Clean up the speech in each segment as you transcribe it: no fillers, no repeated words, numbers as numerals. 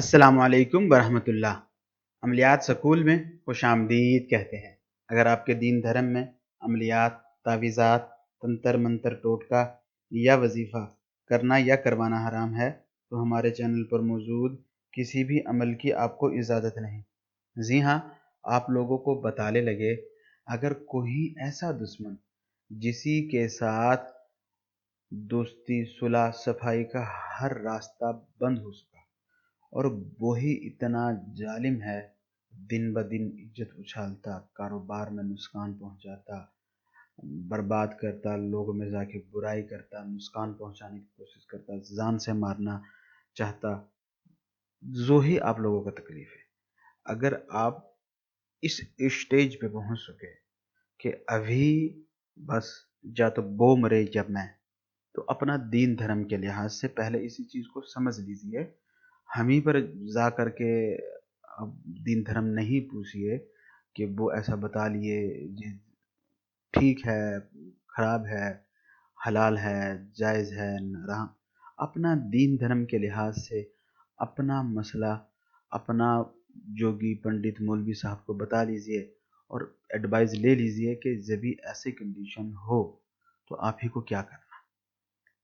السلام علیکم ورحمۃ اللہ۔ عملیات سکول میں خوش آمدید کہتے ہیں۔ اگر آپ کے دین دھرم میں عملیات، تعویذات، تنتر منتر، ٹوٹکا یا وظیفہ کرنا یا کروانا حرام ہے تو ہمارے چینل پر موجود کسی بھی عمل کی آپ کو اجازت نہیں۔ جی ہاں، آپ لوگوں کو بتانے لگے، اگر کوئی ایسا دشمن جسی کے ساتھ دوستی، صلح، صفائی کا ہر راستہ بند ہو سکا اور وہی اتنا ظالم ہے، دن بدن عزت اچھالتا، کاروبار میں نقصان پہنچاتا، برباد کرتا، لوگوں میں جا کے برائی کرتا، نقصان پہنچانے کی کوشش کرتا، جان سے مارنا چاہتا، جو ہی آپ لوگوں کا تکلیف ہے، اگر آپ اس اسٹیج پہ پہنچ سکے کہ ابھی بس یا تو وہ مرے جب میں، تو اپنا دین دھرم کے لحاظ سے پہلے اسی چیز کو سمجھ لیجئے۔ ہم ہی پر جا کر کے اب دین دھرم نہیں پوچھئے کہ وہ ایسا بتا لیے جی ٹھیک ہے، خراب ہے، حلال ہے، جائز ہے، حرام۔ اپنا دین دھرم کے لحاظ سے اپنا مسئلہ اپنا جوگی پنڈت مولوی صاحب کو بتا لیجئے اور ایڈوائز لے لیجئے کہ جب بھی ایسی کنڈیشن ہو تو آپ ہی کو کیا کرنا۔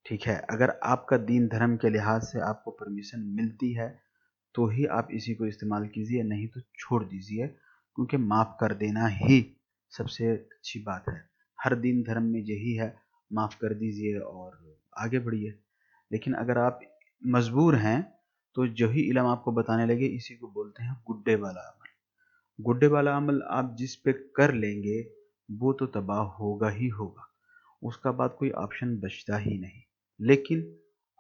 ٹھیک ہے، اگر آپ کا دین دھرم کے لحاظ سے آپ کو پرمیشن ملتی ہے تو ہی آپ اسی کو استعمال کیجئے، نہیں تو چھوڑ دیجئے، کیونکہ معاف کر دینا ہی سب سے اچھی بات ہے۔ ہر دین دھرم میں یہی ہے، معاف کر دیجئے اور آگے بڑھیے۔ لیکن اگر آپ مجبور ہیں تو جو ہی علم آپ کو بتانے لگے اسی کو بولتے ہیں گڈے والا عمل۔ گڈے والا عمل آپ جس پہ کر لیں گے وہ تو تباہ ہوگا ہی ہوگا، اس کا بعد کوئی آپشن بچتا ہی نہیں۔ لیکن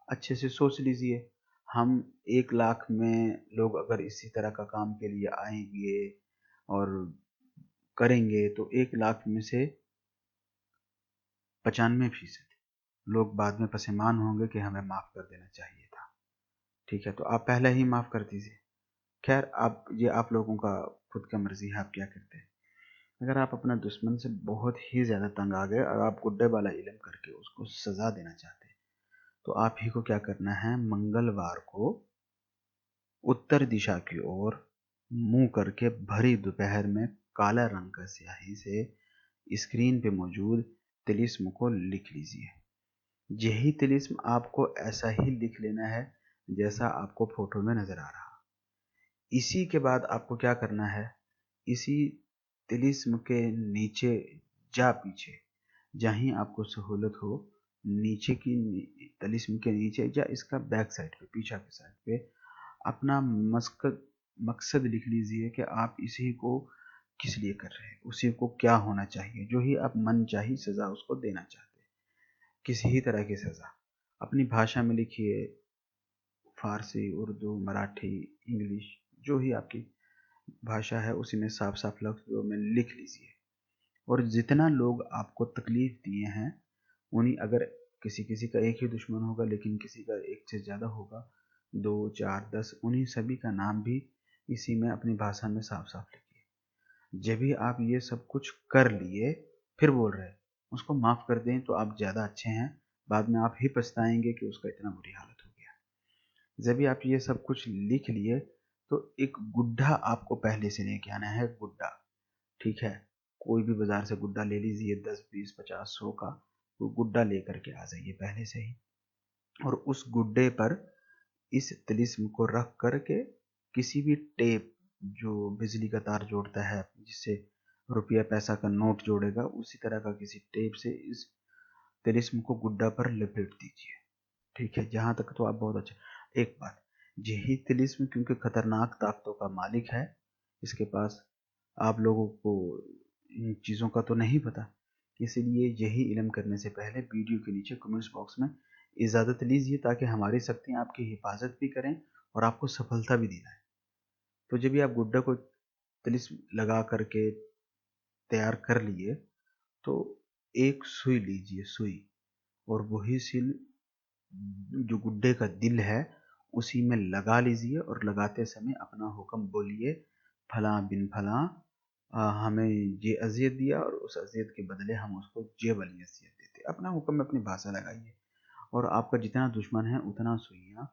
اچھے سے سوچ لیجئے، ہم 1,00,000 میں لوگ اگر اسی طرح کا کام کے لیے آئیں گے اور کریں گے تو 1,00,000 میں سے 95% لوگ بعد میں پشیمان ہوں گے کہ ہمیں معاف کر دینا چاہیے تھا۔ ٹھیک ہے، تو آپ پہلے ہی معاف کر دیجئے۔ خیر، یہ آپ لوگوں کا خود کا مرضی ہے، آپ کیا کرتے ہیں۔ اگر آپ اپنا دشمن سے بہت ہی زیادہ تنگ آ گئے اور آپ گڈے والا علم کر کے اس کو سزا دینا چاہتے ہیں تو آپ ہی کو کیا کرنا ہے، منگلوار کو اتر دشا کی اور منہ کر کے بھری دوپہر میں کالا رنگ کا سیاہی سے اسکرین پہ موجود طلسم کو لکھ لیجئے۔ یہی طلسم آپ کو ایسا ہی لکھ لینا ہے جیسا آپ کو فوٹو میں نظر آ رہا۔ اسی کے بعد آپ کو کیا کرنا ہے، اسی طلسم کے نیچے جا پیچھے جہیں آپ کو سہولت ہو، نیچے کی طلسم کے نیچے یا اس کا بیک سائڈ پہ، پیچھے کے سائڈ پہ اپنا مقصد لکھ لیجئے کہ آپ اسی کو کس لیے کر رہے ہیں، اسی کو کیا ہونا چاہیے، جو ہی آپ من چاہی سزا اس کو دینا چاہتے ہیں، کسی ہی طرح کی سزا اپنی بھاشا میں لکھیے، فارسی، اردو، مراٹھی، انگلش، جو ہی آپ کی بھاشا ہے اسی میں صاف صاف لفظوں میں لکھ لیجئے۔ اور جتنا لوگ آپ کو تکلیف دیے ہیں انہیں، اگر کسی کا ایک ہی دشمن ہوگا لیکن کسی کا ایک سے زیادہ ہوگا، 2، 4، 10، انہیں سبھی کا نام بھی اسی میں اپنی بھاشا میں صاف صاف لکھیے۔ جب بھی آپ یہ سب کچھ کر لیے پھر بول رہے اس کو معاف کر دیں تو آپ زیادہ اچھے ہیں، بعد میں آپ ہی پچھتائیں گے کہ اس کا اتنا بری حالت ہو گیا۔ جب بھی آپ یہ سب کچھ لکھ لیے تو ایک گڈھا آپ کو پہلے سے لے کے آنا ہے، گڈھا۔ ٹھیک ہے، کوئی بھی بازار سے گڈھا لے لیجئے، 10، 20، 50، 100 کا، وہ گڈھا لے کر کے آ جائیے پہلے سے ہی، اور اس گڈھے پر اس طلسم کو رکھ کر کے کسی بھی ٹیپ جو بجلی کا تار جوڑتا ہے جس سے روپیہ پیسہ کا نوٹ جوڑے گا، اسی طرح کا کسی ٹیپ سے اس طلسم کو گڈھا پر لپیٹ دیجئے۔ ٹھیک ہے، جہاں تک تو آپ بہت اچھا۔ ایک بات، یہی طلسم کیونکہ خطرناک طاقتوں کا مالک ہے، اس کے پاس آپ لوگوں کو ان چیزوں کا تو نہیں پتہ، اس لیے یہی علم کرنے سے پہلے ویڈیو کے نیچے کمنٹس باکس میں اجازت لیجئے تاکہ ہماری شکتیاں آپ کی حفاظت بھی کریں اور آپ کو سفلتا بھی دلائیں۔ تو جب بھی آپ گڈھا کو طلسم لگا کر کے تیار کر لیے تو ایک سوئی لیجئے، سوئی، اور وہی سل جو گڈھے کا دل ہے اسی میں لگا لیجئے، اور لگاتے سمے اپنا حکم بولیے، پھلاں بن پھلاں ہمیں یہ اذیت دیا اور اس اذیت کے بدلے ہم اس کو یہ والی اذیت دیتے۔ اپنا حکم میں اپنی بھاشا لگائیے، اور آپ کا جتنا دشمن ہے اتنا سوئیاں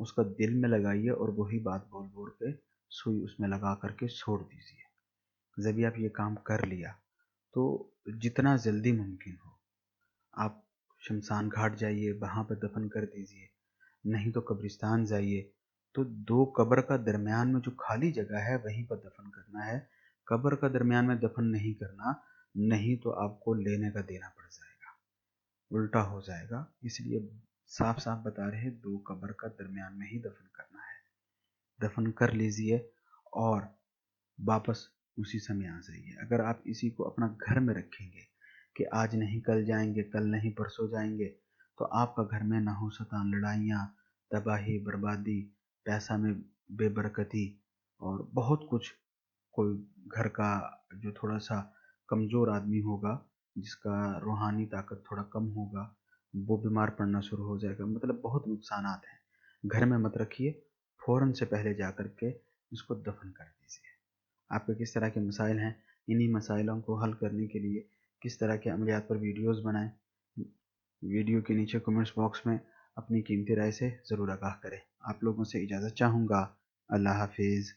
اس کا دل میں لگائیے اور وہی بات بول بول کے سوئی اس میں لگا کر کے چھوڑ دیجیے۔ جب بھی آپ یہ کام کر لیا تو جتنا جلدی ممکن ہو آپ شمشان گھاٹ جائیے، وہاں پہ دفن کر دیجیے، نہیں تو قبرستان جائیے، تو 2 قبر کا درمیان میں جو خالی جگہ ہے وہیں پر دفن کرنا ہے۔ قبر کا درمیان میں دفن نہیں کرنا، نہیں تو آپ کو لینے کا دینا پڑ جائے گا، الٹا ہو جائے گا۔ اس لیے صاف صاف بتا رہے 2 قبر کا درمیان میں ہی دفن کرنا ہے۔ دفن کر لیجئے اور واپس اسی سمے آ جائیے۔ اگر آپ اسی کو اپنا گھر میں رکھیں گے کہ آج نہیں کل جائیں گے، کل نہیں پرسوں جائیں گے، تو آپ کا گھر میں نحوستاں، لڑائیاں، تباہی، بربادی، پیسہ میں بے برکتی اور بہت کچھ۔ کوئی گھر کا جو تھوڑا سا کمزور آدمی ہوگا، جس کا روحانی طاقت تھوڑا کم ہوگا، وہ بیمار پڑنا شروع ہو جائے گا، مطلب بہت نقصانات ہیں۔ گھر میں مت رکھیے، فوراً سے پہلے جا کر کے اس کو دفن کر دیجیے۔ آپ کے کس طرح کے مسائل ہیں، انہی مسائلوں کو حل کرنے کے لیے کس طرح کے عملیات پر ویڈیوز بنائیں، ویڈیو کے نیچے کمنٹس باکس میں اپنی قیمتی رائے سے ضرور آگاہ کریں۔ آپ لوگوں سے اجازت چاہوں گا۔ اللہ حافظ۔